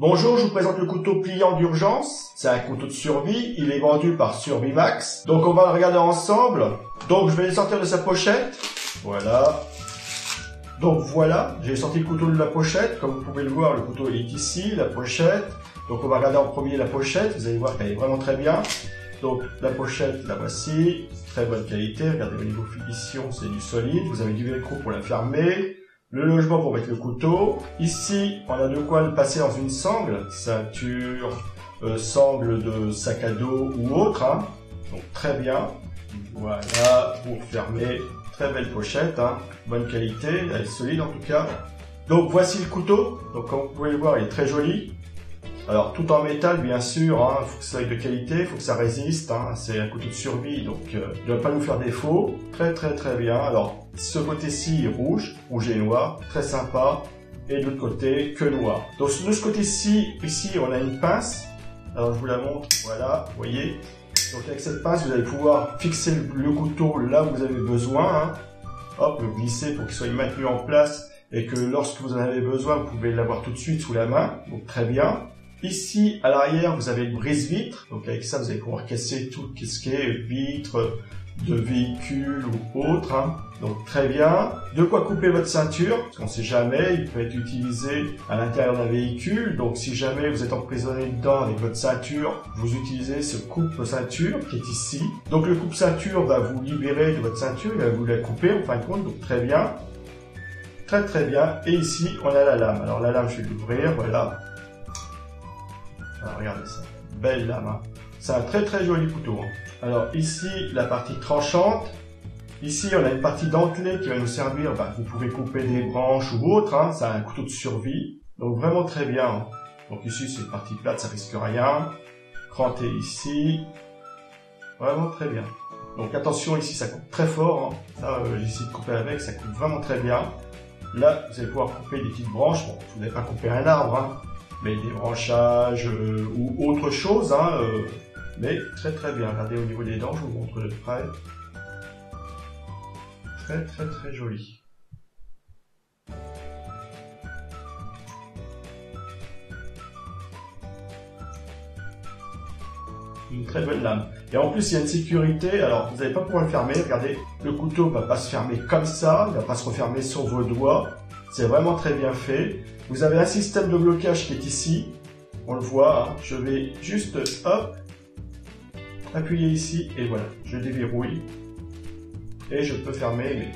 Bonjour, je vous présente le couteau pliant d'urgence. C'est un couteau de survie, il est vendu par Survimax. Donc on va le regarder ensemble. Donc je vais le sortir de sa pochette. Voilà. Donc voilà, j'ai sorti le couteau de la pochette. Comme vous pouvez le voir, le couteau est ici, la pochette. Donc on va regarder en premier la pochette. Vous allez voir qu'elle est vraiment très bien. Donc la pochette, la voici. Très bonne qualité. Regardez au niveau finition, c'est du solide. Vous avez du velcro pour la fermer. Le logement pour mettre le couteau. Ici, on a de quoi le passer dans une sangle. Ceinture, sangle de sac à dos ou autre. Hein. Donc très bien. Voilà, pour fermer. Très belle pochette. Hein. Bonne qualité, elle est solide en tout cas. Donc voici le couteau. Donc comme vous pouvez le voir, il est très joli. Alors tout en métal bien sûr, hein. Faut que ça ait de qualité, il faut que ça résiste. Hein. C'est un couteau de survie, donc il ne doit pas nous faire défaut. Très bien. Alors ce côté-ci est rouge et noir, très sympa. Et de l'autre côté, que noir. Donc de ce côté-ci, ici on a une pince. Alors je vous la montre, voilà, vous voyez. Donc avec cette pince, vous allez pouvoir fixer le couteau là où vous avez besoin. Hein. Hop, le glisser pour qu'il soit maintenu en place et que lorsque vous en avez besoin, vous pouvez l'avoir tout de suite sous la main. Donc très bien. Ici, à l'arrière, vous avez le brise-vitre. Donc avec ça, vous allez pouvoir casser tout ce qui est vitre de véhicule ou autre. Hein. Donc très bien. De quoi couper votre ceinture, parce qu'on ne sait jamais, il peut être utilisé à l'intérieur d'un véhicule. Donc si jamais vous êtes emprisonné dedans avec votre ceinture, vous utilisez ce coupe-ceinture qui est ici. Donc le coupe-ceinture va vous libérer de votre ceinture, il va vous la couper en fin de compte. Donc très bien. Très bien. Et ici, on a la lame. Alors la lame, je vais l'ouvrir, voilà. Alors, regardez ça, belle lame, hein. C'est un très joli couteau. Hein. Alors ici, la partie tranchante. Ici, on a une partie dentelée qui va nous servir, vous pouvez couper des branches ou autre. Hein. C'est un couteau de survie, donc vraiment très bien. Hein. Donc ici, c'est une partie plate, ça risque rien. Cranté ici, vraiment très bien. Donc attention, ici, ça coupe très fort. Hein. Ça, j'ai essayé de couper avec, ça coupe vraiment très bien. Là, vous allez pouvoir couper des petites branches. Bon, vous n'allez pas couper un arbre, hein. Mais des branchages ou autre chose, hein, mais très bien. Regardez au niveau des dents, je vous montre de près. Très joli. Une très belle lame. Et en plus, il y a une sécurité. Alors, vous n'allez pas pouvoir le fermer. Regardez, le couteau ne va pas se fermer comme ça. Il ne va pas se refermer sur vos doigts. C'est vraiment très bien fait. Vous avez un système de blocage qui est ici. On le voit. Hein. Je vais juste, hop, appuyer ici et voilà. Je déverrouille. Et je peux fermer mais,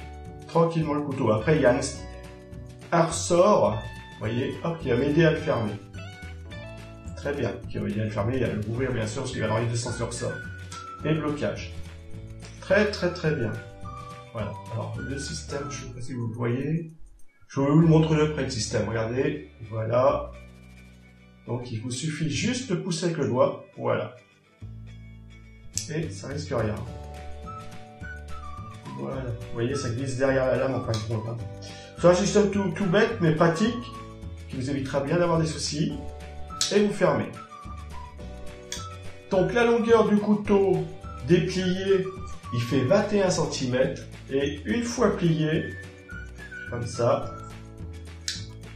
tranquillement le couteau. Après, il y a un ressort, vous voyez, hop, qui va m'aider à le fermer. Très bien. Qui va m'aider à le fermer et à l'ouvrir, bien sûr, parce qu'il va dans les deux sens le ressort. Et blocage. Très bien. Voilà. Alors, le système, je ne sais pas si vous le voyez. Je vais vous le montrer de près le système, regardez, voilà. Donc il vous suffit juste de pousser avec le doigt, voilà. Et ça risque rien. Voilà, vous voyez, ça glisse derrière la lame en fin de compte. Hein. C'est un système tout bête mais pratique, qui vous évitera bien d'avoir des soucis. Et vous fermez. Donc la longueur du couteau déplié, il fait 21 cm. Et une fois plié, comme ça,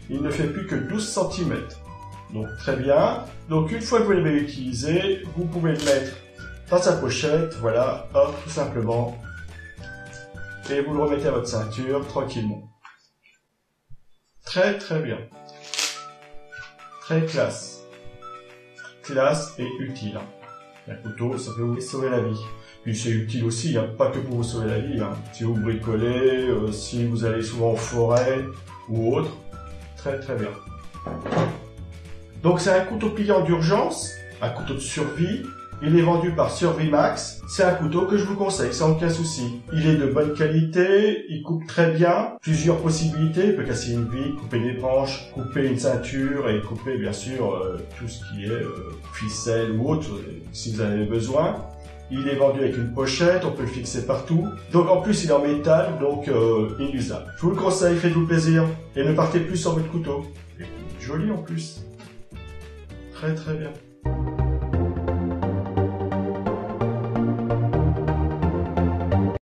il ne fait plus que 12 cm. Donc très bien. Donc une fois que vous l'avez utilisé, vous pouvez le mettre dans sa pochette, voilà, hop, tout simplement. Et vous le remettez à votre ceinture tranquillement. Très bien. Très classe. Classe et utile. Un couteau, ça peut vous sauver la vie. Puis c'est utile aussi, hein, pas que pour vous sauver la vie. Hein. Si vous bricolez, si vous allez souvent en forêt ou autre. Très bien. Donc c'est un couteau pliant d'urgence, un couteau de survie. Il est vendu par Survimax. C'est un couteau que je vous conseille sans aucun souci. Il est de bonne qualité, il coupe très bien. Plusieurs possibilités, il peut casser une vitre, couper des branches, couper une ceinture et couper bien sûr tout ce qui est ficelle ou autre si vous en avez besoin. Il est vendu avec une pochette, on peut le fixer partout. Donc en plus il est en métal, donc inusable. Je vous le conseille, faites-vous plaisir et ne partez plus sans votre couteau. Et joli en plus. Très bien.